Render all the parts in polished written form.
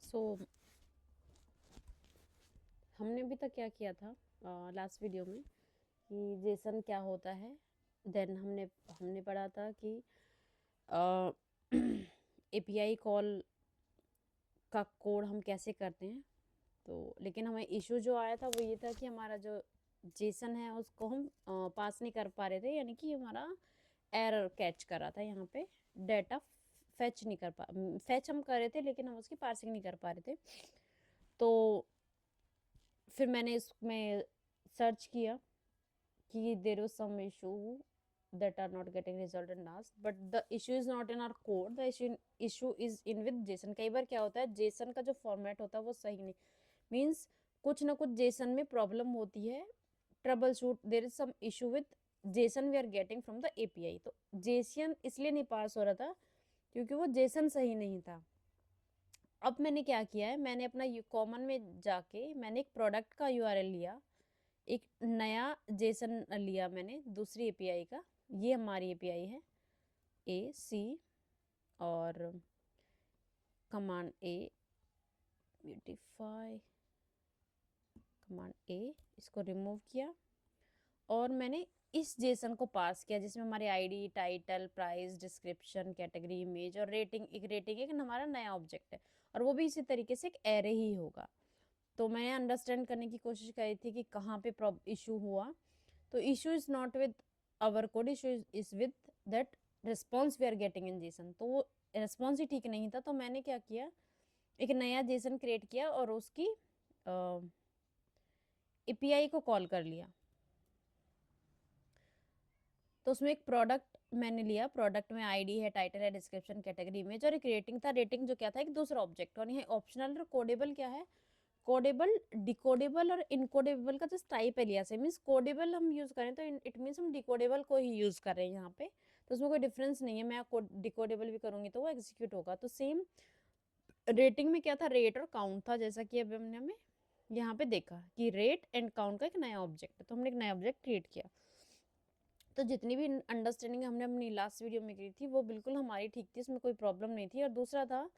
सो हमने अभी तक क्या किया था लास्ट वीडियो में कि जेसन क्या होता है। देन हमने हमने पढ़ा था कि एपीआई कॉल का कोड हम कैसे करते हैं। तो लेकिन हमें इशू जो आया था वो ये था कि हमारा जो जेसन है उसको हम पास नहीं कर पा रहे थे, यानी कि हमारा एरर कैच कर रहा था। यहाँ पे डेटा फेच नहीं कर पा फेच हम कर रहे थे लेकिन हम उसकी पार्सिंग नहीं कर पा रहे थे। तो फिर मैंने इसमें सर्च किया कि there was some issue that are not getting resolved in Rust, but the issue is not in our code, the issue is in with JSON। कई बार क्या होता है, JSON का जो फॉर्मेट होता है वो सही नहीं, मीन्स कुछ ना कुछ JSON में प्रॉब्लम होती है। Trouble shoot, there is some issue with JSON we are getting from the API। तो JSON इसलिए नहीं पास हो रहा था क्योंकि वो JSON सही नहीं था। अब मैंने क्या किया है, मैंने अपना कॉमन में जाके मैंने एक प्रोडक्ट का URL लिया, एक नया जेसन लिया मैंने दूसरी एपीआई का। ये हमारी एपीआई है AC, और command A beautify, command A इसको रिमूव किया और मैंने इस जेसन को पास किया जिसमें हमारे ID, title, price, description, category, image और रेटिंग। एक हमारा नया ऑब्जेक्ट है और वो भी इसी तरीके से एक एरे ही होगा। तो मैंने अंडरस्टैंड करने की कोशिश करी थी कि कहाँ पे इशू हुआ। तो issue is not with our code, issue is with that response we are getting in JSON. तो वो रिस्पॉन्स ही ठीक नहीं था। तो मैंने क्या किया, एक नया जेसन क्रिएट किया और उसकी एपीआई को कॉल कर लिया। तो उसमें एक प्रोडक्ट मैंने लिया, प्रोडक्ट में आईडी है, टाइटल है, डिस्क्रिप्शन, कैटेगरी, इमेज और एक रेटिंग था। रेटिंग जो क्या था, एक दूसरा ऑब्जेक्ट। और ये ऑप्शनल और कोडेबल क्या है, कोडेबल, डिकोडेबल और इनकोडेबल का जस्ट टाइप है लिया से। मीन्स कोडेबल हम यूज करें तो इट मीन्स हम डिकोडेबल को ही यूज कर रहे हैं यहाँ पे। तो उसमें कोई डिफरेंस नहीं है, मैं डिकोडेबल भी करूंगी तो वो एग्जीक्यूट होगा। तो सेम रेटिंग में क्या था, रेट और काउंट था, जैसा कि अभी हमने हमें यहाँ पे देखा कि रेट एंड काउंट का एक नया ऑब्जेक्ट है। तो हमने एक नया ऑब्जेक्ट क्रिएट किया। तो जितनी भी अंडरस्टैंडिंग हमने अपनी लास्ट वीडियो में की थी वो बिल्कुल हमारी ठीक थी, इसमें कोई प्रॉब्लम नहीं थी। और दूसरा था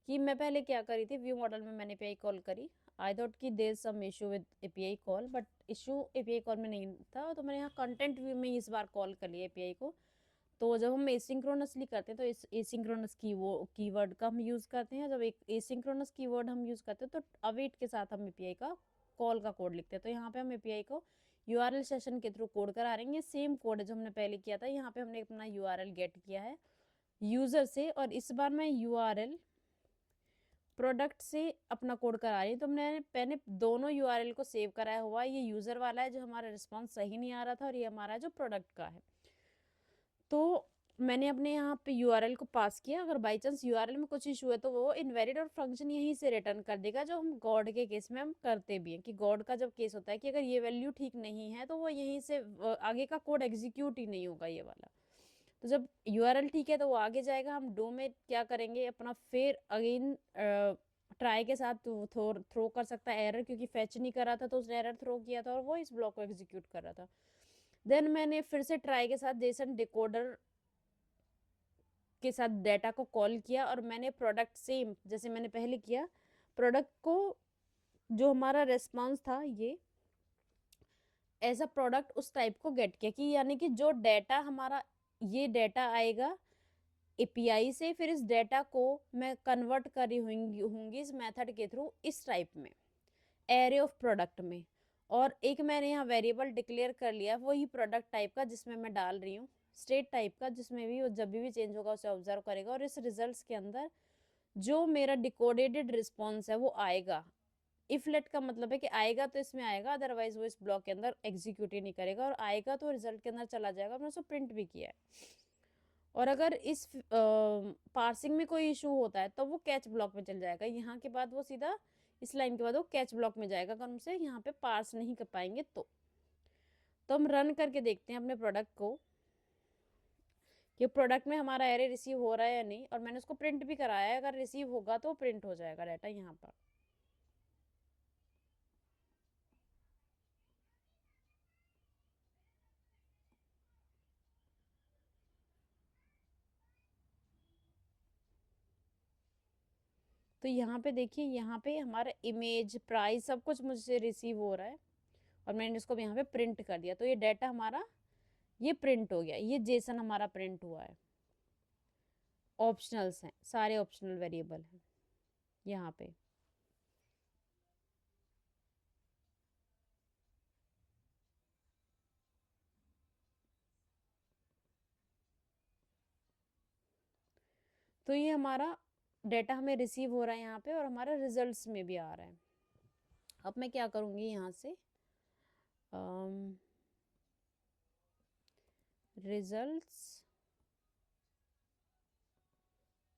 कि मैं पहले क्या करी थी, व्यू मॉडल में मैंने एपीआई कॉल करी। आई थॉट कि there some issue with API call, but issue API call में नहीं था। तो मैंने यहाँ कंटेंट व्यू में इस बार कॉल कर लिया एपीआई को। तो जब हम एसिंक्रोनसली करते हैं तो इस एसिंक्रोनस कीवर्ड का हम यूज़ करते हैं। जब एक एसिंक्रोनस कीवर्ड हम यूज़ करते हैं तो अवेट के साथ हम एपीआई का कॉल का कोड लिखते हैं। तो यहाँ पे हम एपीआई को यूआरएल सेशन के थ्रू कोड करा रहे हैं। ये सेम कोड है जो हमने पहले किया था। यहाँ पे हमने अपना यूआरएल गेट किया है यूज़र से, और इस बार मैं यूआरएल प्रोडक्ट से अपना कोड करा रही हूँ। तो मैंने दोनों यूआरएल को सेव कराया हुआ है। ये यूज़र वाला है जो हमारा रिस्पॉन्स सही नहीं आ रहा था, और ये हमारा जो प्रोडक्ट का है। तो मैंने अपने यहाँ पे यूआरएल को पास किया। अगर बाई चांस यूआरएल में कुछ इशू है तो वो इनवैलिड और फंक्शन यहीं से रिटर्न कर देगा, जो हम गॉड के केस में हम करते भी हैं। कि गॉड का जब केस होता है कि अगर ये वैल्यू ठीक नहीं है तो वो यहीं से आगे का कोड एग्जीक्यूट ही नहीं होगा ये वाला। तो जब यूआरएल ठीक है तो वो आगे जाएगा। हम डो में क्या करेंगे, अपना फिर अगेन ट्राई के साथ थ्रो कर सकता है एरर, क्योंकि फेच नहीं कर रहा था तो उसने एरर थ्रो किया था और वो इस ब्लॉक को एग्जीक्यूट कर रहा था। देन मैंने फिर से ट्राई के साथ जेसन डिकोडर के साथ डेटा को कॉल किया, और मैंने प्रोडक्ट सेम जैसे मैंने पहले किया, प्रोडक्ट को जो हमारा रेस्पॉन्स था ये एज अ प्रोडक्ट उस टाइप को गेट किया। कि यानी कि जो डेटा हमारा, ये डेटा आएगा एपीआई से, फिर इस डेटा को मैं कन्वर्ट करी होंगी इस मेथड के थ्रू इस टाइप में, एरे ऑफ प्रोडक्ट में। और एक मैंने यहाँ वेरिएबल डिक्लेयर कर लिया वही प्रोडक्ट टाइप का, जिसमें मैं डाल रही हूँ स्टेट टाइप का, जिसमें भी वो जब भी चेंज होगा उसे ऑब्जर्व करेगा। और इस रिजल्ट्स के अंदर जो मेरा डिकोडेड रिस्पॉन्स है वो आएगा। इफ लेट का मतलब है कि आएगा तो इसमें आएगा, अदरवाइज वो इस ब्लॉक के अंदर एग्जीक्यूट ही नहीं करेगा, और आएगा तो रिजल्ट के अंदर चला जाएगा। मैंने उसको प्रिंट भी किया है। और अगर इस पार्सिंग में कोई इशू होता है तो वो कैच ब्लॉक में चल जाएगा। यहाँ के बाद वो सीधा इस लाइन के बाद वो कैच ब्लॉक में जाएगा अगर हमसे यहाँ पे पार्स नहीं कर पाएंगे तो हम रन करके देखते हैं अपने प्रोडक्ट को कि प्रोडक्ट में हमारा एरे रिसीव हो रहा है या नहीं। और मैंने उसको प्रिंट भी कराया है, अगर रिसीव होगा तो प्रिंट हो जाएगा डाटा यहाँ पर। तो यहाँ पे देखिए, यहाँ पे हमारा इमेज, प्राइस, सब कुछ मुझसे रिसीव हो रहा है और मैंने इसको यहाँ पे प्रिंट कर दिया। तो ये डाटा हमारा ये प्रिंट हो गया, ये जेसन हमारा प्रिंट हुआ है। ऑप्शनल्स हैं, सारे ऑप्शनल वेरिएबल हैं यहाँ पे। तो ये हमारा डेटा हमें रिसीव हो रहा है यहाँ पे और हमारा रिजल्ट्स में भी आ रहा है। अब मैं क्या करूँगी यहाँ से, रिजल्ट्स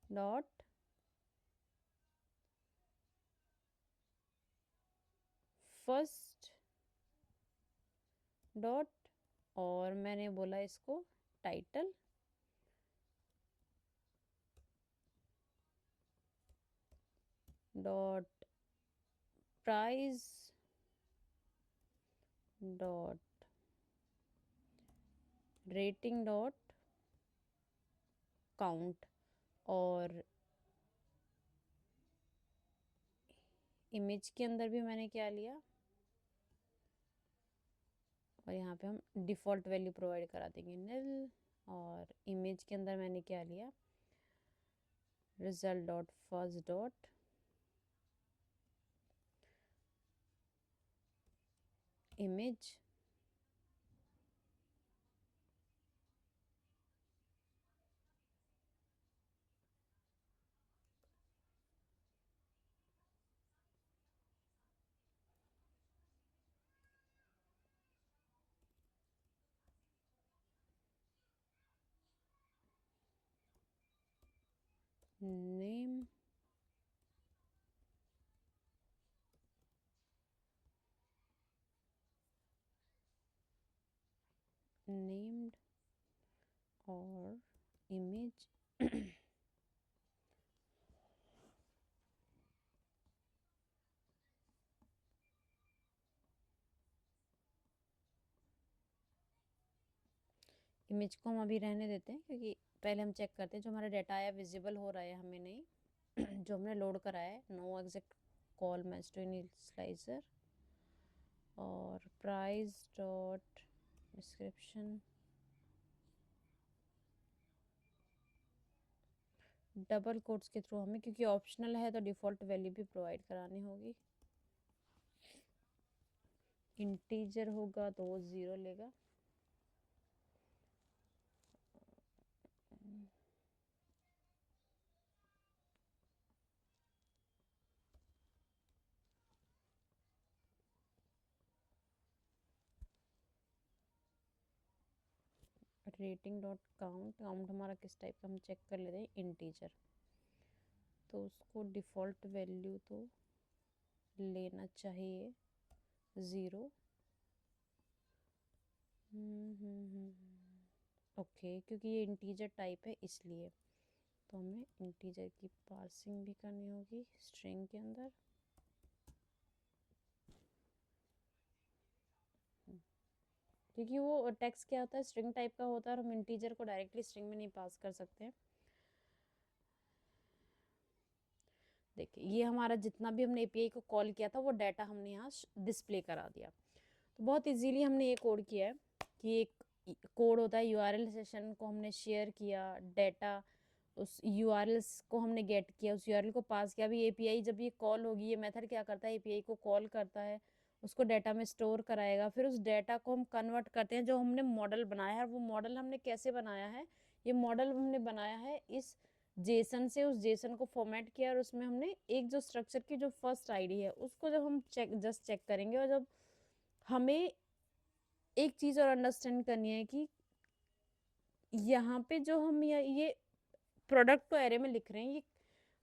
डॉट फर्स्ट डॉट, और मैंने बोला इसको title dot price dot rating dot count, और इमेज के अंदर भी मैंने क्या लिया, और यहाँ पे हम डिफ़ॉल्ट वैल्यू प्रोवाइड करा देंगे nil, और इमेज के अंदर मैंने क्या लिया, result dot first dot image name named और इमेज इमेज को हम अभी रहने देते हैं, क्योंकि पहले हम चेक करते हैं जो हमारा डाटा आया विजिबल हो रहा है हमें नहीं जो हमने लोड कराया है, no exact call match to initialiser, और price dot description double quotes के थ्रू हमें, क्योंकि ऑप्शनल है तो डिफ़ॉल्ट वैल्यू भी प्रोवाइड करानी होगी। इंटीजर होगा तो वो 0 लेगा, रेटिंग डॉट काउंट, काउंट हमारा किस टाइप का हम चेक कर लेते हैं, इंटीजर, तो उसको डिफ़ॉल्ट वैल्यू तो लेना चाहिए 0। ओके, क्योंकि ये इंटीजर टाइप है इसलिए, तो हमें इंटीजर की पार्सिंग भी करनी होगी स्ट्रिंग के अंदर। क्योंकि वो टेक्स्ट क्या होता है, स्ट्रिंग टाइप का होता है, और हम इंटीजर को डायरेक्टली स्ट्रिंग में नहीं पास कर सकते हैं। देखिए, ये हमारा जितना भी हमने एपीआई को कॉल किया था वो डाटा हमने यहाँ डिस्प्ले करा दिया। तो बहुत इजीली हमने ये कोड किया है कि एक कोड होता है, यूआरएल सेशन को हमने शेयर किया, डाटा उस यूआरएल्स को हमने गेट किया, उस यूआरएल को पास किया। अभी एपीआई जब ये कॉल होगी, ये मेथड क्या करता है, एपीआई को कॉल करता है, उसको डाटा में स्टोर कराएगा, फिर उस डाटा को हम कन्वर्ट करते हैं जो हमने मॉडल बनाया है। और वो मॉडल हमने कैसे बनाया है, ये मॉडल हमने बनाया है इस जेसन से, उस जेसन को फॉर्मेट किया और उसमें हमने एक जो स्ट्रक्चर की जो फर्स्ट आईडी है उसको जब हम जस्ट चेक करेंगे, और जब हमें एक चीज़ और अंडरस्टैंड करनी है कि यहाँ पे जो हम ये प्रोडक्ट को एरे में लिख रहे हैं, ये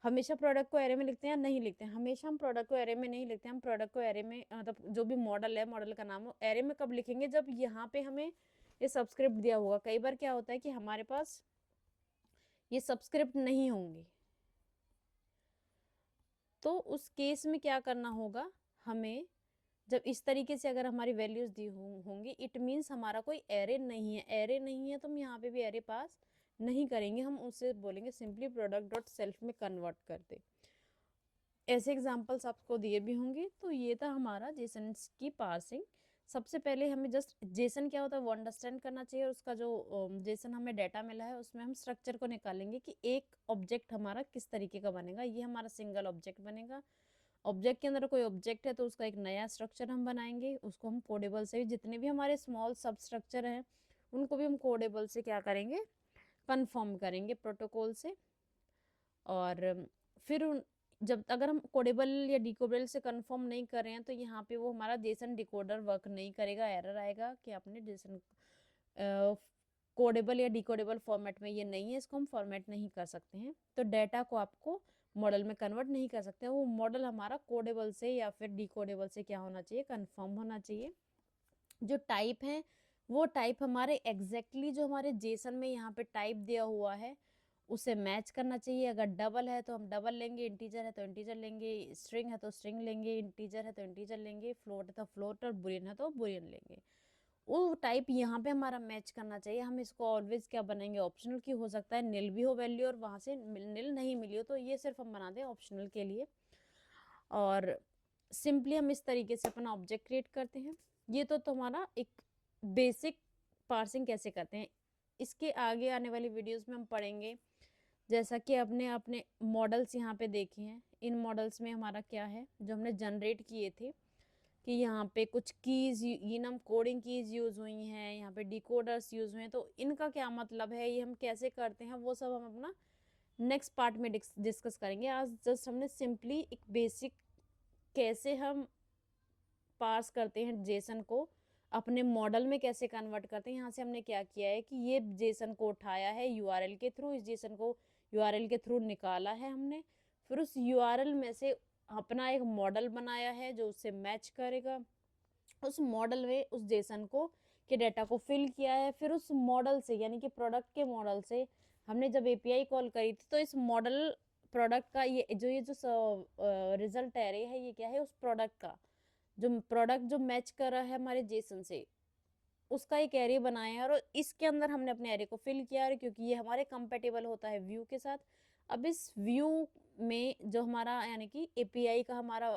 हमेशा प्रोडक्ट को एरे में लिखते हैं या नहीं लिखते हैं? हमेशा हम प्रोडक्ट को एरे में नहीं लिखते हैं। हम प्रोडक्ट को एरे में, मतलब जो भी मॉडल है, मॉडल का नाम हो, एरे में कब लिखेंगे, जब यहाँ पे हमें ये सबस्क्रिप्ट दिया होगा। कई बार क्या होता है कि हमारे पास ये सबस्क्रिप्ट नहीं होंगे, तो उस केस में क्या करना होगा हमें, जब इस तरीके से अगर हमारी वैल्यूज दी होंगी, इट मीन्स हमारा कोई एरे नहीं है। एरे नहीं है तो हम यहाँ पे भी एरे पास नहीं करेंगे, हम उससे बोलेंगे सिंपली प्रोडक्ट डॉट सेल्फ में कन्वर्ट कर दे। ऐसे एग्जांपल्स आपको दिए भी होंगे। तो ये था हमारा जेसन की पार्सिंग। सबसे पहले हमें जस्ट जेसन क्या होता है वो अंडरस्टैंड करना चाहिए, और उसका जो जेसन हमें डाटा मिला है उसमें हम स्ट्रक्चर को निकालेंगे कि एक ऑब्जेक्ट हमारा किस तरीके का बनेगा। ये हमारा सिंगल ऑब्जेक्ट बनेगा। ऑब्जेक्ट के अंदर कोई ऑब्जेक्ट है तो उसका एक नया स्ट्रक्चर हम बनाएंगे, उसको हम कोडेबल से, जितने भी हमारे स्मॉल सब स्ट्रक्चर हैं उनको भी हम कोडेबल से क्या करेंगे, कन्फर्म करेंगे प्रोटोकॉल से। और फिर जब अगर हम कोडेबल या डिकोडेबल से कंफर्म नहीं कर रहे हैं तो यहाँ पे वो हमारा जेसन डिकोडर वर्क नहीं करेगा, एरर आएगा कि आपने जेसन कोडेबल या डिकोडेबल फॉर्मेट में ये नहीं है, इसको हम फॉर्मेट नहीं कर सकते हैं। तो डेटा को आपको मॉडल में कन्वर्ट नहीं कर सकते हैं, वो मॉडल हमारा कोडेबल से या फिर डिकोडेबल से क्या होना चाहिए, कन्फर्म होना चाहिए। जो टाइप है वो टाइप हमारे एग्जैक्टली जो हमारे जेसन में यहाँ पे टाइप दिया हुआ है उसे मैच करना चाहिए। अगर डबल है तो हम डबल लेंगे, इंटीजर है तो इंटीजर लेंगे, स्ट्रिंग है तो स्ट्रिंग लेंगे, इंटीजर है तो इंटीजर लेंगे, फ्लोट है तो फ्लोट, और बुलियन है तो बुलियन लेंगे। वो टाइप यहाँ पे हमारा मैच करना चाहिए। हम इसको ऑलवेज क्या बनाएंगे, ऑप्शनल की। हो सकता है निल भी हो वैल्यू और वहाँ से निल नहीं मिली हो, तो ये सिर्फ हम बना दें ऑप्शनल के लिए। और सिंपली हम इस तरीके से अपना ऑब्जेक्ट क्रिएट करते हैं। ये तो तुम्हारा एक बेसिक पार्सिंग कैसे करते हैं। इसके आगे आने वाली वीडियोस में हम पढ़ेंगे, जैसा कि अपने अपने मॉडल्स यहाँ पे देखे हैं। इन मॉडल्स में हमारा क्या है जो हमने जनरेट किए थे कि यहाँ पे कुछ कीज, ये हम कोडिंग कीज यूज हुई हैं, यहाँ पे डिकोडर्स यूज हुए हैं, तो इनका क्या मतलब है, ये हम कैसे करते हैं, वो सब हम अपना नेक्स्ट पार्ट में डिस्कस करेंगे। आज जस्ट हमने सिंपली एक बेसिक कैसे हम पार्स करते हैं जेसन को, अपने मॉडल में कैसे कन्वर्ट करते हैं। यहाँ से हमने क्या किया है कि ये जेसन को उठाया है यूआरएल के थ्रू, इस जेसन को यूआरएल के थ्रू निकाला है हमने, फिर उस यूआरएल में से अपना एक मॉडल बनाया है जो उससे मैच करेगा। उस मॉडल में उस जेसन को के डाटा को फिल किया है, फिर उस मॉडल से यानी कि प्रोडक्ट के मॉडल से हमने जब एपीआई कॉल करी थी तो इस मॉडल प्रोडक्ट का ये जो रिजल्ट एरे है ये क्या है, उस प्रोडक्ट का जो प्रोडक्ट जो मैच कर रहा है हमारे जेसन से उसका एक एरे बनाया है, और इसके अंदर हमने अपने एरे को फिल किया है क्योंकि ये हमारे कंपेटेबल होता है व्यू के साथ। अब इस व्यू में जो हमारा यानी कि एपीआई का हमारा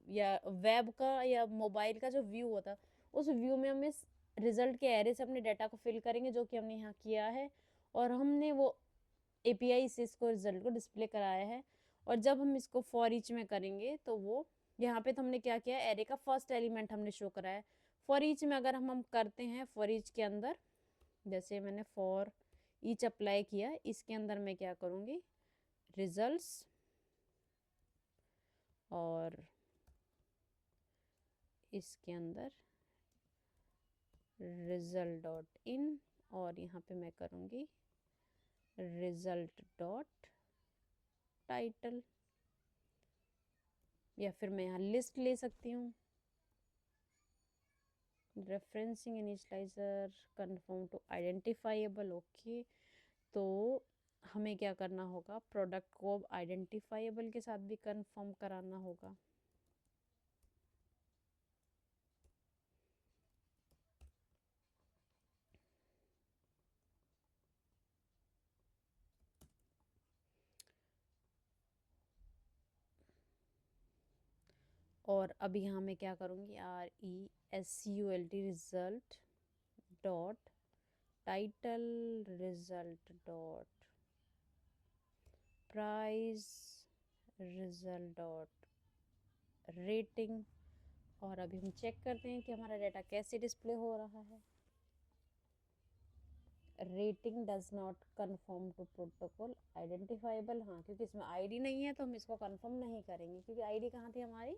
या वेब का या मोबाइल का जो व्यू होता है, उस व्यू में हम इस रिजल्ट के एरे से अपने डाटा को फिल करेंगे जो कि हमने यहाँ किया है, और हमने वो एपीआई से इसको रिजल्ट को डिस्प्ले कराया है। और जब हम इसको फॉर ईच में करेंगे तो वो यहाँ पे तो हमने क्या किया, एरे का फर्स्ट एलिमेंट हमने शो कराया है। फॉर ईच में अगर हम करते हैं, फॉर ईच के अंदर जैसे मैंने फॉर ईच अप्लाई किया, इसके अंदर मैं क्या करूँगी, रिजल्ट्स और इसके अंदर रिजल्ट डॉट इन, और यहाँ पे मैं करूँगी रिजल्ट डॉट टाइटल, या फिर मैं यहाँ लिस्ट ले सकती हूँ। Referencing initialiser confirm to identifiable, okay. तो हमें क्या करना होगा, प्रोडक्ट को अब आइडेंटिफाइएबल के साथ भी कंफर्म कराना होगा। और अब यहाँ मैं क्या करूँगी, RESULT result dot title, result dot price, result dot rating. और अभी हम चेक करते हैं कि हमारा डाटा कैसे डिस्प्ले हो रहा है। Rating does not confirm to protocol identifiable, हाँ क्योंकि इसमें आईडी नहीं है तो हम इसको कन्फर्म नहीं करेंगे, क्योंकि आईडी कहाँ थी हमारी,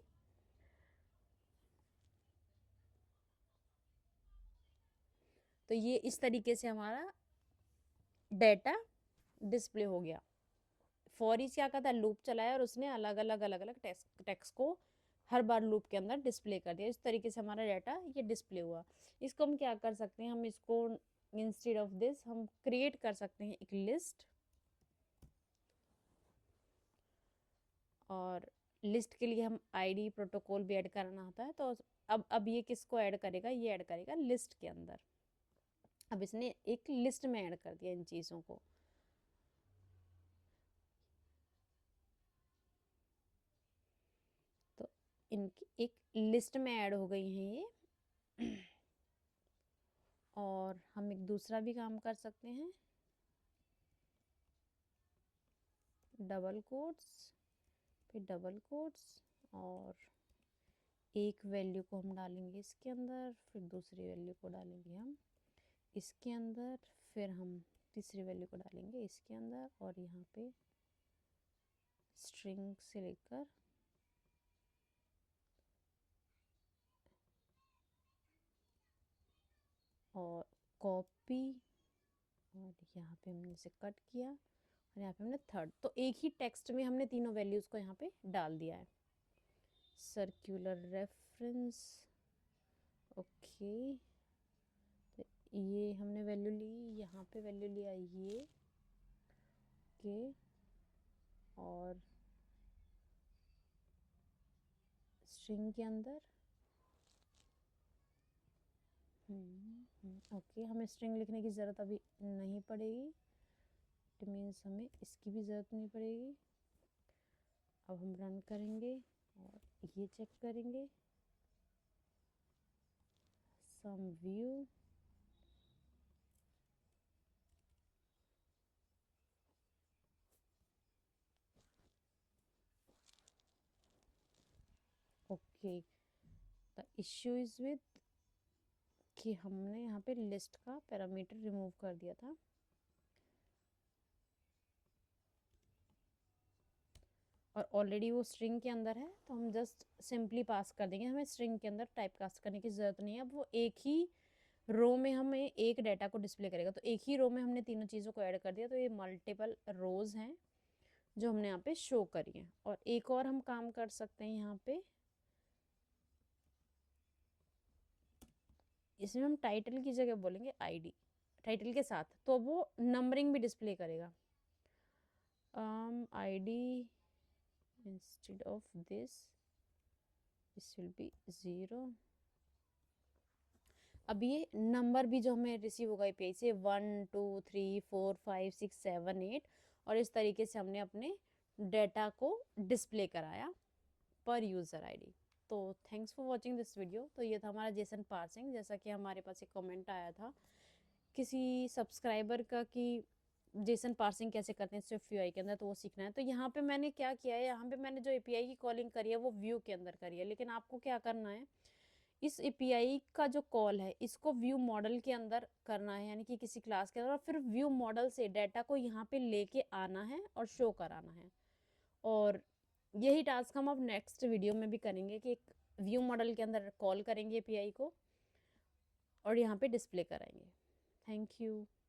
तो ये इस तरीके से हमारा डाटा डिस्प्ले हो गया। फॉर ईच क्या करता है, लूप चलाया और उसने अलग अलग टेक्स्ट को हर बार लूप के अंदर डिस्प्ले कर दिया। इस तरीके से हमारा डाटा ये डिस्प्ले हुआ। इसको हम क्या कर सकते हैं, हम इसको इंस्टेड ऑफ दिस हम क्रिएट कर सकते हैं एक लिस्ट, और लिस्ट के लिए हम आईडी प्रोटोकॉल भी ऐड करना होता है। तो अब ये किसको ऐड करेगा, ये ऐड करेगा लिस्ट के अंदर। अब इसने एक लिस्ट में ऐड कर दिया इन चीज़ों को। इनकी एक लिस्ट में ऐड हो गई हैं ये। और हम एक दूसरा भी काम कर सकते हैं, डबल कोट्स, फिर डबल कोट्स, और एक वैल्यू को हम डालेंगे इसके अंदर, फिर दूसरी वैल्यू को डालेंगे हम इसके अंदर, फिर हम तीसरी वैल्यू को डालेंगे इसके अंदर, और यहाँ पे स्ट्रिंग से लेकर और कॉपी, और यहाँ पे हमने इसे कट किया, और यहाँ पे हमने थर्ड, तो एक ही टेक्स्ट में हमने तीनों वैल्यूज को यहाँ पे डाल दिया है। सर्कुलर रेफरेंस, ओके, तो ये हमने वैल्यू ली, यहाँ पे वैल्यू लिया ये, ओके, और स्ट्रिंग के अंदर ओके, हमें स्ट्रिंग लिखने की ज़रूरत अभी नहीं पड़ेगी, इट मीन्स हमें इसकी भी ज़रूरत नहीं पड़ेगी। अब हम रन करेंगे और ये चेक करेंगे, some view, okay, the issue is with कि हमने यहाँ पे लिस्ट का पैरामीटर रिमूव कर दिया था, और ऑलरेडी वो स्ट्रिंग के अंदर है, तो हम जस्ट सिंपली पास कर देंगे, हमें स्ट्रिंग के अंदर टाइप कास्ट करने की ज़रूरत नहीं है। अब वो एक ही रो में हमें एक डाटा को डिस्प्ले करेगा, तो एक ही रो में हमने तीनों चीज़ों को ऐड कर दिया, तो ये मल्टीपल रोज हैं जो हमने यहाँ पे शो करी हैं। और एक और हम काम कर सकते हैं यहाँ पे, इसमें हम टाइटल की जगह बोलेंगे आईडी टाइटल के साथ, तो वो नंबरिंग भी डिस्प्ले करेगा। ID instead of this will be 0। अब ये नंबर भी जो हमें रिसीव होगा API से 1 2 3 4 5 6 7 8, और इस तरीके से हमने अपने डेटा को डिस्प्ले कराया पर यूज़र आईडी। तो thanks for watching this video. तो ये था हमारा जेसन पार्सिंग। जैसा कि हमारे पास एक कमेंट आया था किसी सब्सक्राइबर का कि जेसन पार्सिंग कैसे करते हैं स्विफ्ट यूआई के अंदर, तो वो सीखना है। तो यहाँ पे मैंने क्या किया है, यहाँ पे मैंने जो API की कॉलिंग करी है वो व्यू के अंदर करी है, लेकिन आपको क्या करना है, इस API का जो कॉल है इसको व्यू मॉडल के अंदर करना है, यानी कि किसी क्लास के अंदर, और फिर व्यू मॉडल से डाटा को यहाँ पे लेके आना है और शो कराना है। और यही टास्क हम अब नेक्स्ट वीडियो में भी करेंगे कि एक व्यू मॉडल के अंदर कॉल करेंगे API को और यहाँ पे डिस्प्ले कराएंगे। Thank you.